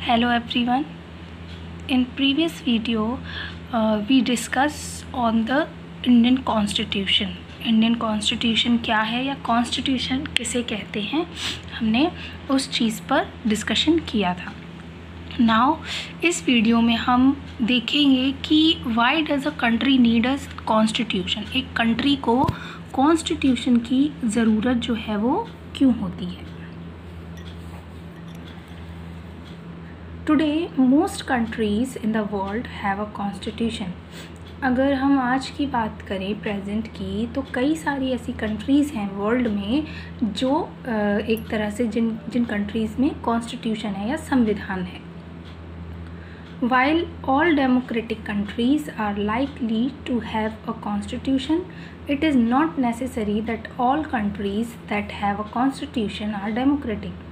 Hello everyone. In previous video, we discussed on the Indian Constitution. Indian constitution क्या है या constitution किसे कहते हैं, हमने उस चीज़ पर डिस्कशन किया था. नाउ इस वीडियो में हम देखेंगे कि why does a country need a constitution. एक कंट्री को कॉन्स्टिट्यूशन की ज़रूरत जो है वो क्यों होती है. Today most countries in the world have a constitution. अगर हम आज की बात करें प्रेजेंट की, तो कई सारी ऐसी कंट्रीज़ हैं वर्ल्ड में जो एक तरह से जिन कंट्रीज़ में कॉन्स्टिट्यूशन है या संविधान है. While all democratic countries are likely to have a constitution, it is not necessary that all countries that have a constitution are democratic.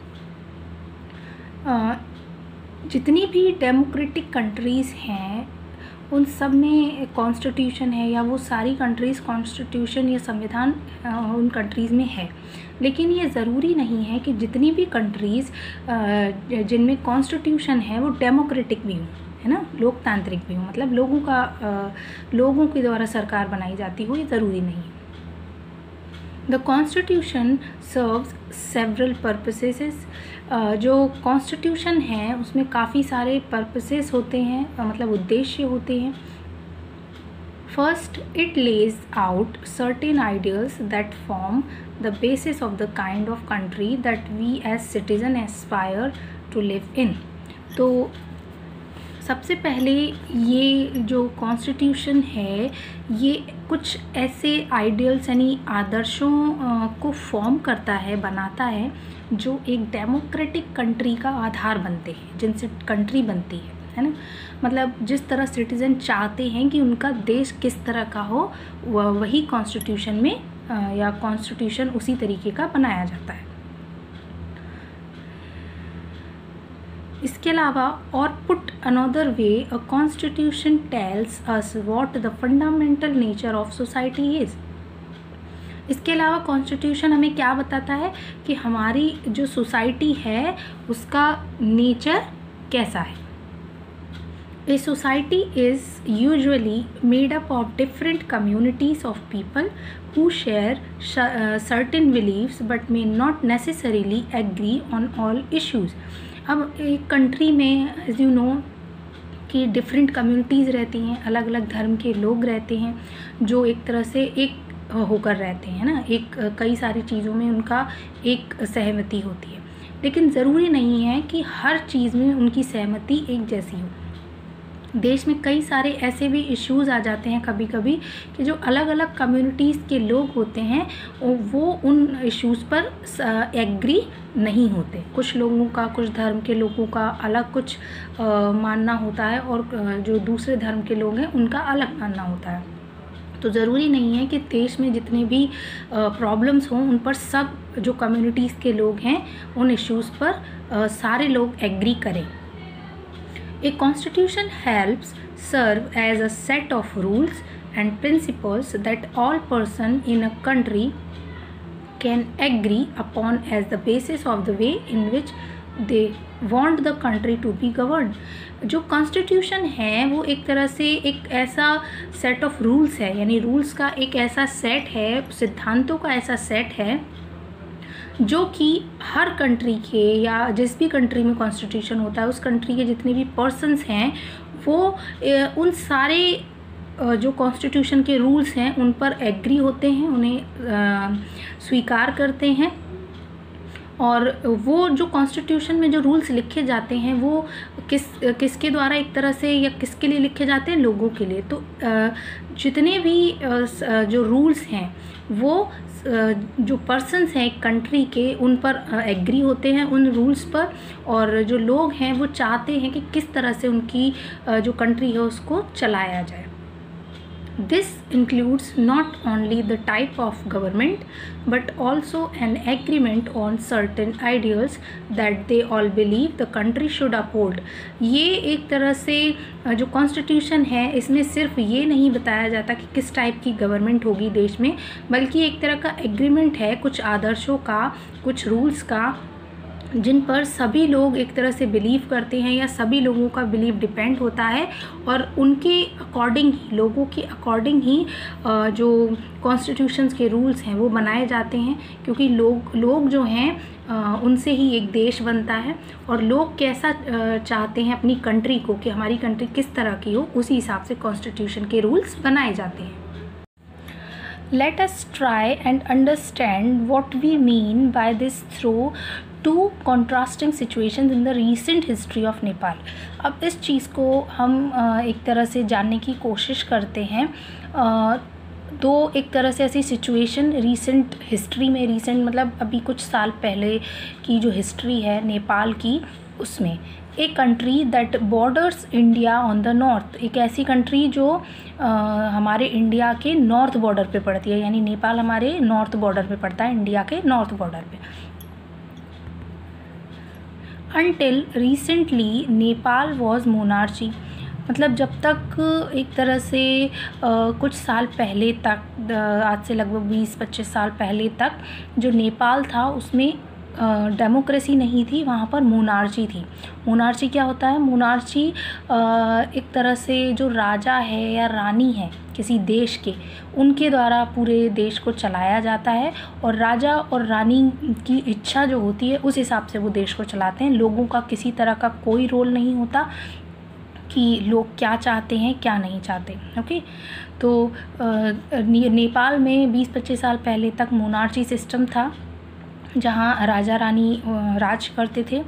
जितनी भी डेमोक्रेटिक कंट्रीज़ हैं उन सब में कॉन्स्टिट्यूशन है, या वो सारी कंट्रीज़ कॉन्स्टिट्यूशन या संविधान उन कंट्रीज़ में है. लेकिन ये ज़रूरी नहीं है कि जितनी भी कंट्रीज़ जिनमें कॉन्स्टिट्यूशन है वो डेमोक्रेटिक भी हों, है ना, लोकतांत्रिक भी हों, मतलब लोगों के द्वारा सरकार बनाई जाती हो, ये ज़रूरी नहीं है. The constitution serves several purposes. जो कॉन्स्टिट्यूशन है उसमें काफ़ी सारे पर्पसेस होते हैं, मतलब उद्देश्य होते हैं. First, it lays out certain ideals that form the basis of the kind of country that we as citizen aspire to live in. तो सबसे पहले ये जो कॉन्स्टिट्यूशन है ये कुछ ऐसे आइडियल्स यानी आदर्शों को फॉर्म करता है, बनाता है, जो एक डेमोक्रेटिक कंट्री का आधार बनते हैं, जिनसे कंट्री बनती है ना. मतलब जिस तरह सिटीज़न चाहते हैं कि उनका देश किस तरह का हो, वही कॉन्स्टिट्यूशन में या कॉन्स्टिट्यूशन उसी तरीके का बनाया जाता है. इसके अलावा, और put another way, a constitution tells us what the fundamental nature of society is. इसके अलावा कॉन्स्टिट्यूशन हमें क्या बताता है कि हमारी जो सोसाइटी है उसका नेचर कैसा है. A society is usually made up of different communities of people who share certain beliefs but may not necessarily agree on all issues. अब एक कंट्री में एज यू नो कि डिफरेंट कम्युनिटीज़ रहती हैं, अलग अलग धर्म के लोग रहते हैं जो एक तरह से एक होकर रहते हैं ना, एक कई सारी चीज़ों में उनका एक सहमति होती है. लेकिन ज़रूरी नहीं है कि हर चीज़ में उनकी सहमति एक जैसी हो. देश में कई सारे ऐसे भी इश्यूज़ आ जाते हैं कभी कभी कि जो अलग अलग कम्युनिटीज़ के लोग होते हैं वो उन इश्यूज़ पर एग्री नहीं होते. कुछ लोगों का, कुछ धर्म के लोगों का अलग कुछ मानना होता है और जो दूसरे धर्म के लोग हैं उनका अलग मानना होता है. तो ज़रूरी नहीं है कि देश में जितने भी प्रॉब्लम्स हों उन पर सब जो कम्युनिटीज़ के लोग हैं उन इश्यूज़ पर सारे लोग एग्री करें. A constitution helps serve as a set of rules and principles that all persons in a country can agree upon as the basis of the way in which they want the country to be governed. जो constitution है वो एक तरह से एक ऐसा set of rules है, यानी रूल्स का एक ऐसा सेट है, सिद्धांतों का ऐसा सेट है जो कि हर कंट्री के या जिस भी कंट्री में कॉन्स्टिट्यूशन होता है उस कंट्री के जितने भी पर्सन्स हैं वो उन सारे जो कॉन्स्टिट्यूशन के रूल्स हैं उन पर एग्री होते हैं, उन्हें स्वीकार करते हैं. और वो जो कॉन्स्टिट्यूशन में जो रूल्स लिखे जाते हैं वो किसके द्वारा एक तरह से या किसके लिए लिखे जाते हैं, लोगों के लिए. तो जितने भी जो रूल्स हैं वो जो पर्सन्स हैं एक कंट्री के उन पर एग्री होते हैं उन रूल्स पर, और जो लोग हैं वो चाहते हैं कि किस तरह से उनकी जो कंट्री है उसको चलाया जाए. This includes not only the type of government but also an agreement on certain ideals that they all believe the country should uphold. ये एक तरह से जो कॉन्स्टिट्यूशन है इसमें सिर्फ ये नहीं बताया जाता कि किस टाइप की गवर्नमेंट होगी देश में, बल्कि एक तरह का एग्रीमेंट है कुछ आदर्शों का, कुछ रूल्स का जिन पर सभी लोग एक तरह से बिलीव करते हैं या सभी लोगों का बिलीव डिपेंड होता है, और उनके अकॉर्डिंग ही, लोगों के अकॉर्डिंग ही जो कॉन्स्टिट्यूशंस के रूल्स हैं वो बनाए जाते हैं, क्योंकि लोग जो हैं उनसे ही एक देश बनता है, और लोग कैसा चाहते हैं अपनी कंट्री को, कि हमारी कंट्री किस तरह की हो, उसी हिसाब से कॉन्स्टिट्यूशन के रूल्स बनाए जाते हैं। Let us try and understand what we mean by this through two contrasting situations in the recent history of Nepal. अब इस चीज़ को हम एक तरह से जानने की कोशिश करते हैं। दो एक तरह से ऐसी सिचुएशन रीसेंट हिस्ट्री में, रीसेंट मतलब अभी कुछ साल पहले की जो हिस्ट्री है नेपाल की, उसमें एक country that borders India on the north, एक ऐसी कंट्री जो हमारे इंडिया के नॉर्थ बॉर्डर पे पड़ती है, यानी नेपाल हमारे नॉर्थ बॉर्डर पे पड़ता है, इंडिया के नॉर्थ बॉर्डर पे। Until recently Nepal was monarchy, मतलब जब तक एक तरह से कुछ साल पहले तक, आज से लगभग 20-25 साल पहले तक जो नेपाल था उसमें डेमोक्रेसी नहीं थी, वहाँ पर मोनार्ची थी। मोनार्ची क्या होता है? मोनार्ची एक तरह से जो राजा है या रानी है किसी देश के, उनके द्वारा पूरे देश को चलाया जाता है, और राजा और रानी की इच्छा जो होती है उस हिसाब से वो देश को चलाते हैं। लोगों का किसी तरह का कोई रोल नहीं होता कि लोग क्या चाहते हैं क्या नहीं चाहते। ओके, तो नेपाल में 20-25 साल पहले तक मोनार्ची सिस्टम था, जहाँ राजा रानी राज करते थे।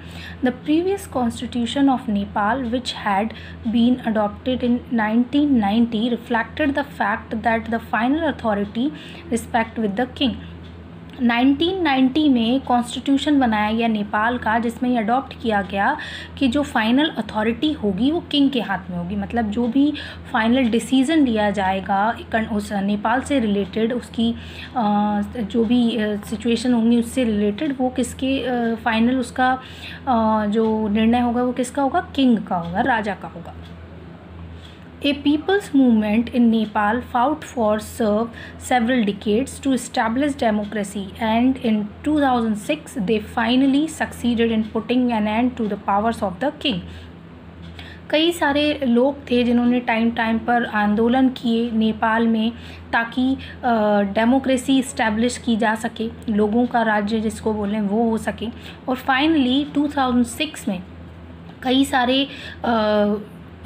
The previous constitution of Nepal which had been adopted in 1990 reflected the fact that the final authority respect with the king. 1990 में कॉन्स्टिट्यूशन बनाया गया नेपाल का, जिसमें ये अडॉप्ट किया गया कि जो फाइनल अथॉरिटी होगी वो किंग के हाथ में होगी, मतलब जो भी फाइनल डिसीज़न लिया जाएगा उस नेपाल से रिलेटेड, उसकी जो भी सिचुएशन होंगी उससे रिलेटेड, वो किसके फाइनल उसका जो निर्णय होगा वो किसका होगा? किंग का होगा, राजा का होगा। A people's movement in Nepal fought for several decades to establish democracy, and in 2006 they finally succeeded in putting an end to the powers of the king. कई सारे लोग थे जिन्होंने टाइम पर आंदोलन किए नेपाल में, ताकि डेमोक्रेसी इस्टेब्लिश की जा सके, लोगों का राज्य जिसको बोलें वो हो सके। और फाइनली 2006 में कई सारे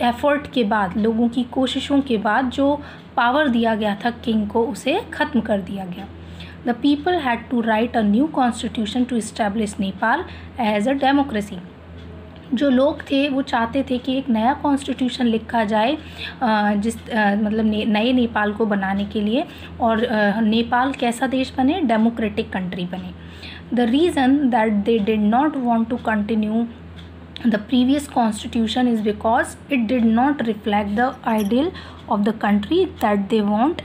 एफ़र्ट के बाद, लोगों की कोशिशों के बाद, जो पावर दिया गया था किंग को, उसे ख़त्म कर दिया गया। The people had to write a new constitution to establish Nepal as a democracy. जो लोग थे वो चाहते थे कि एक नया कॉन्स्टिट्यूशन लिखा जाए मतलब नए नेपाल को बनाने के लिए, और नेपाल कैसा देश बने? डेमोक्रेटिक कंट्री बने। The reason that they did not want to continue the previous constitution is because it did not reflect the ideal of the country that they want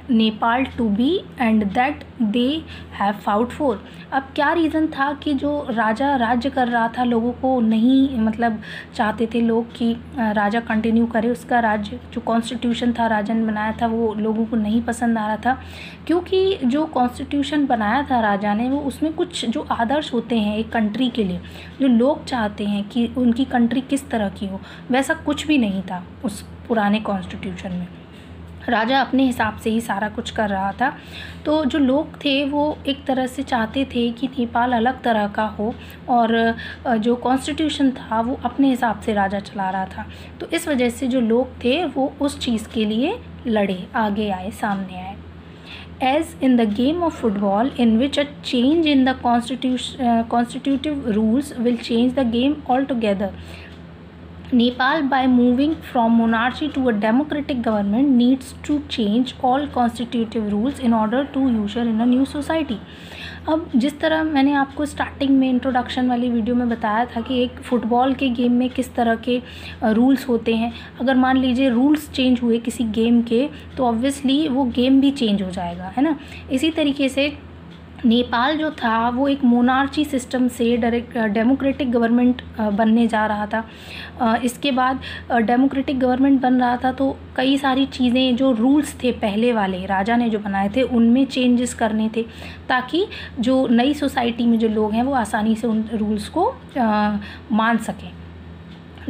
Nepal to be and that they have fought for. अब क्या reason था कि जो राजा राज्य कर रहा था, लोगों को नहीं, मतलब चाहते थे लोग कि राजा कंटिन्यू करे उसका राज्य, जो कॉन्स्टिट्यूशन था राजा ने बनाया था वो लोगों को नहीं पसंद आ रहा था, क्योंकि जो कॉन्स्टिट्यूशन बनाया था राजा ने, वो उसमें कुछ जो आदर्श होते हैं एक कंट्री के लिए, जो लोग चाहते हैं कि उनकी कंट्री किस तरह की हो, वैसा कुछ भी नहीं था उस पुराने कॉन्स्टिट्यूशन में। राजा अपने हिसाब से ही सारा कुछ कर रहा था। तो जो लोग थे वो एक तरह से चाहते थे कि नेपाल अलग तरह का हो, और जो कॉन्स्टिट्यूशन था वो अपने हिसाब से राजा चला रहा था। तो इस वजह से जो लोग थे वो उस चीज़ के लिए लड़े, आगे आए, सामने आए। As in the game of football, in which a change in the constitutive rules will change the game altogether, Nepal, by moving from monarchy to a democratic government, needs to change all constitutive rules in order to usher in a new society. अब जिस तरह मैंने आपको starting में introduction वाली video में बताया था कि एक फ़ुटबॉल के गेम में किस तरह के रूल्स होते हैं, अगर मान लीजिए रूल्स चेंज हुए किसी गेम के, तो ऑब्वियसली वो गेम भी चेंज हो जाएगा, है ना। इसी तरीके से नेपाल जो था वो एक मोनार्ची सिस्टम से डेमोक्रेटिक गवर्नमेंट बनने जा रहा था। इसके बाद डेमोक्रेटिक गवर्नमेंट बन रहा था तो कई सारी चीज़ें, जो रूल्स थे पहले वाले राजा ने जो बनाए थे, उनमें चेंजेस करने थे ताकि जो नई सोसाइटी में जो लोग हैं वो आसानी से उन रूल्स को मान सकें।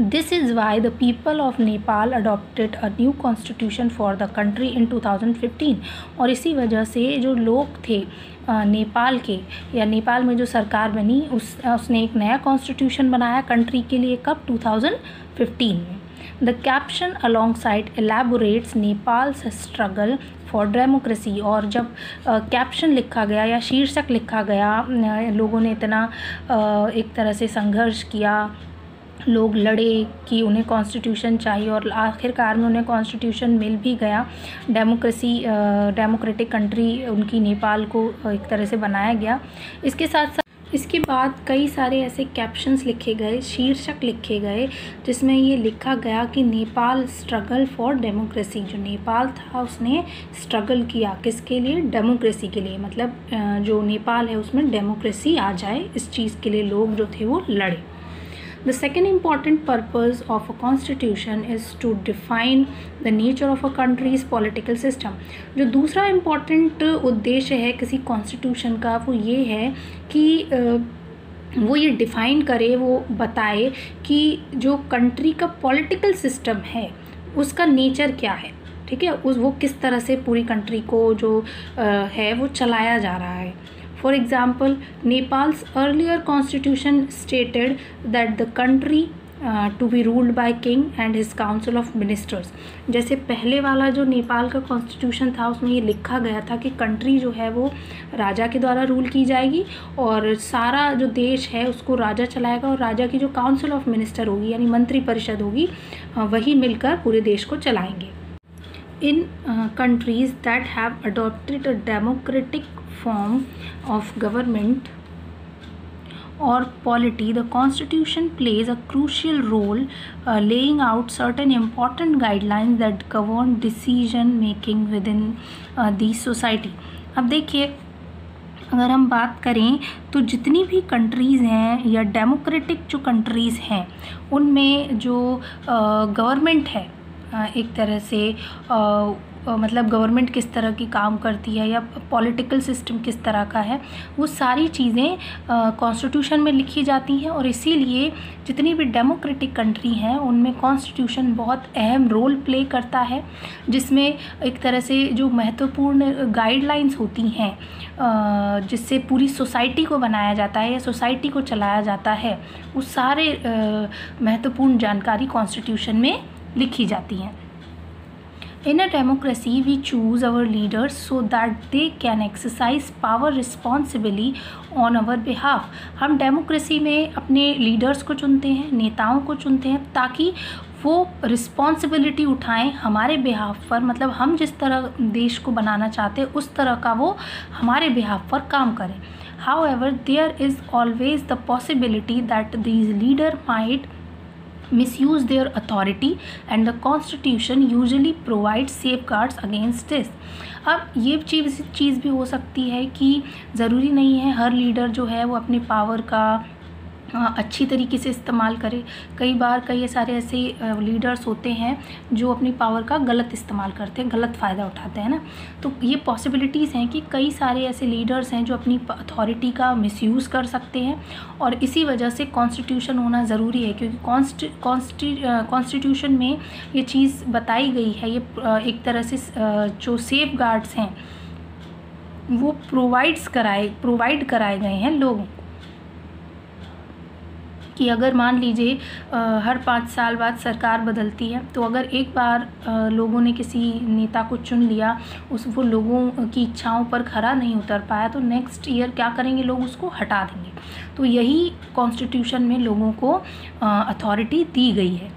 This is why the people of Nepal adopted a new constitution for the country in 2015। और इसी वजह से जो लोग थे नेपाल के, या नेपाल में जो सरकार बनी, उसने एक नया कॉन्स्टिट्यूशन बनाया कंट्री के लिए। कब? 2015 में। The caption alongside elaborates Nepals struggle for democracy. और जब कैप्शन लिखा गया या शीर्षक लिखा गया, लोगों ने इतना एक तरह से संघर्ष किया, लोग लड़े कि उन्हें कॉन्स्टिट्यूशन चाहिए, और आखिरकार में उन्हें कॉन्स्टिट्यूशन मिल भी गया। डेमोक्रेटिक कंट्री उनकी नेपाल को एक तरह से बनाया गया। इसके साथ साथ इसके बाद कई सारे ऐसे कैप्शंस लिखे गए, शीर्षक लिखे गए, जिसमें ये लिखा गया कि नेपाल स्ट्रगल फॉर डेमोक्रेसी। जो नेपाल था उसने स्ट्रगल किया किसके लिए? डेमोक्रेसी के लिए। मतलब जो नेपाल है उसमें डेमोक्रेसी आ जाए, इस चीज़ के लिए लोग जो थे वो लड़े। The second important purpose of a constitution is to define the nature of a country's political system। जो दूसरा important उद्देश्य है किसी कॉन्स्टिट्यूशन का, वो ये है कि वो ये डिफ़ाइन करे, वो बताए कि जो कंट्री का पॉलिटिकल सिस्टम है उसका नेचर क्या है। ठीक है, वो किस तरह से पूरी कंट्री को जो है वो चलाया जा रहा है। For example, Nepal's earlier constitution stated that the country to be ruled by king and his council of ministers। जैसे पहले वाला जो नेपाल का कॉन्स्टिट्यूशन था उसमें ये लिखा गया था कि कंट्री जो है वो राजा के द्वारा रूल की जाएगी, और सारा जो देश है उसको राजा चलाएगा, और राजा की जो काउंसिल ऑफ मिनिस्टर होगी यानी मंत्री परिषद होगी, वही मिलकर पूरे देश को चलाएंगे। In countries that have adopted a democratic form of government or polity, the constitution plays a crucial role laying out certain important guidelines that govern decision making within the society। अब देखिए, अगर हम बात करें तो जितनी भी कंट्रीज़ हैं या डेमोक्रेटिक जो कंट्रीज़ हैं उनमें जो गवर्नमेंट है एक तरह से मतलब गवर्नमेंट किस तरह की काम करती है या पॉलिटिकल सिस्टम किस तरह का है, वो सारी चीज़ें कॉन्स्टिट्यूशन में लिखी जाती हैं। और इसीलिए जितनी भी डेमोक्रेटिक कंट्री हैं उनमें कॉन्स्टिट्यूशन बहुत अहम रोल प्ले करता है, जिसमें एक तरह से जो महत्वपूर्ण गाइडलाइंस होती हैं जिससे पूरी सोसाइटी को बनाया जाता है या सोसाइटी को चलाया जाता है, वो सारे महत्वपूर्ण जानकारी कॉन्स्टिट्यूशन में लिखी जाती हैं। In a democracy, we choose our leaders so that they can exercise power responsibly on our behalf। हम डेमोक्रेसी में अपने लीडर्स को चुनते हैं, नेताओं को चुनते हैं, ताकि वो रिस्पॉन्सिबिलिटी उठाएं हमारे बिहाफ पर। मतलब हम जिस तरह देश को बनाना चाहते हैं उस तरह का वो हमारे बिहाफ पर काम करें। However, there is always the possibility that these leaders might misuse their authority and the constitution usually provides safeguards against this। अब ये चीज़ भी हो सकती है कि ज़रूरी नहीं है हर लीडर जो है वो अपने पावर का अच्छी तरीके से इस्तेमाल करे। कई बार कई सारे ऐसे लीडर्स होते हैं जो अपनी पावर का गलत इस्तेमाल करते हैं, गलत फ़ायदा उठाते हैं ना। तो ये पॉसिबिलिटीज़ हैं कि कई सारे ऐसे लीडर्स हैं जो अपनी अथॉरिटी का मिसयूज़ कर सकते हैं, और इसी वजह से कॉन्स्टिट्यूशन होना ज़रूरी है, क्योंकि कॉन्स्टिट्यूशन में ये चीज़ बताई गई है। ये एक तरह से जो सेफ गार्ड्स हैं वो प्रोवाइड कराए गए हैं लोगों को, कि अगर मान लीजिए हर 5 साल बाद सरकार बदलती है, तो अगर एक बार लोगों ने किसी नेता को चुन लिया, वो लोगों की इच्छाओं पर खरा नहीं उतर पाया, तो नेक्स्ट ईयर क्या करेंगे, लोग उसको हटा देंगे। तो यही कॉन्स्टिट्यूशन में लोगों को अथॉरिटी दी गई है।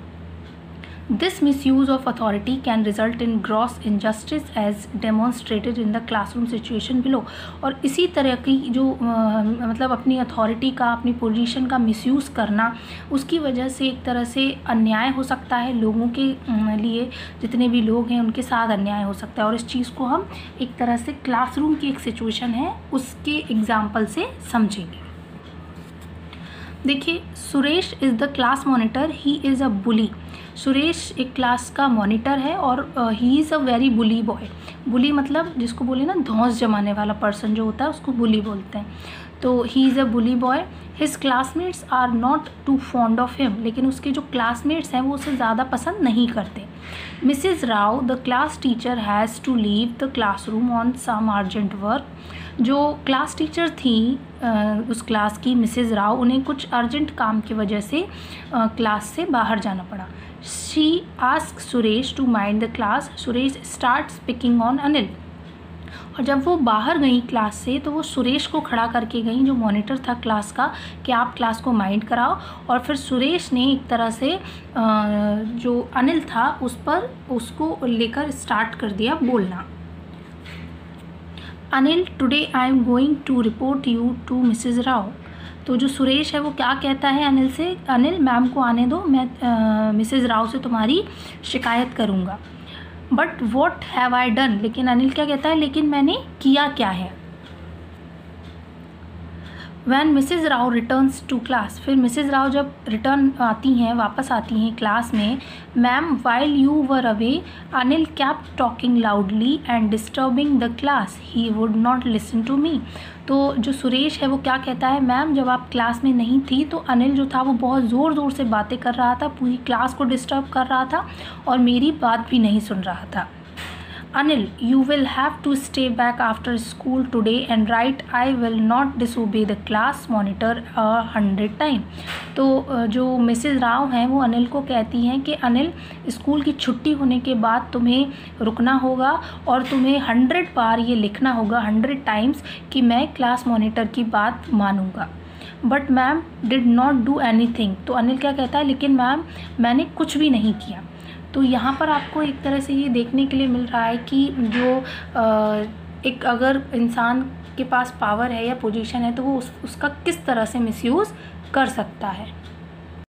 This misuse of authority can result in gross injustice as demonstrated in the classroom situation below. और इसी तरह की जो मतलब अपनी अथॉरिटी का, अपनी पोजीशन का मिसयूज़ करना, उसकी वजह से एक तरह से अन्याय हो सकता है लोगों के लिए, जितने भी लोग हैं उनके साथ अन्याय हो सकता है। और इस चीज़ को हम एक तरह से क्लासरूम की एक सिचुएशन है उसके एग्जाम्पल से समझेंगे। देखिए, Suresh is the class monitor, he is a bully. Suresh एक क्लास का मॉनिटर है और he is a very bully boy. Bully मतलब जिसको बोले ना धौंस जमाने वाला पर्सन जो होता है उसको बुली बोलते हैं। तो he is a bully boy. His classmates are not too fond of him, लेकिन उसके जो क्लासमेट्स हैं वो उसे ज़्यादा पसंद नहीं करते। Mrs Rao the class teacher has to leave the classroom on some urgent work. जो क्लास टीचर थी उस क्लास की मिसिज राव, उन्हें कुछ अर्जेंट काम की वजह से क्लास से बाहर जाना पड़ा। She ask Suresh to mind the class. Suresh start speaking on Anil. और जब वो बाहर गई क्लास से तो वो सुरेश को खड़ा करके गई, जो मॉनिटर था क्लास का, कि आप क्लास को माइंड कराओ। और फिर सुरेश ने एक तरह से जो अनिल था उस पर उसको लेकर स्टार्ट कर दिया बोलना। Anil, today I am going to report you to Mrs Rao. तो जो सुरेश है वो क्या कहता है अनिल से, अनिल मैम को आने दो, मैं मिसेज राव से तुम्हारी शिकायत करूँगा। But what have I done, लेकिन अनिल क्या कहता है, लेकिन मैंने किया क्या है। When Mrs Rao returns to class, फिर मिसेज राव जब रिटर्न आती हैं, वापस आती हैं क्लास में, ma'am while you were away Anil kept talking loudly and disturbing the class, he would not listen to me. तो जो सुरेश है वो क्या कहता है, मैम जब आप क्लास में नहीं थी तो अनिल जो था वो बहुत ज़ोर ज़ोर से बातें कर रहा था, पूरी क्लास को डिस्टर्ब कर रहा था और मेरी बात भी नहीं सुन रहा था। Anil, you will have to stay back after school today and write I will not disobey the class monitor 100 times। तो जो मिसेज राव हैं वो अनिल को कहती हैं कि अनिल, स्कूल की छुट्टी होने के बाद तुम्हें रुकना होगा और तुम्हें 100 बार ये लिखना होगा, 100 टाइम्स, कि मैं क्लास मॉनिटर की बात मानूंगा। But ma'am did not do anything. तो अनिल क्या कहता है, लेकिन मैम मैंने कुछ भी नहीं किया। तो यहाँ पर आपको एक तरह से ये देखने के लिए मिल रहा है कि जो एक अगर इंसान के पास पावर है या पोजीशन है तो वो उसका किस तरह से मिसयूज़ कर सकता है।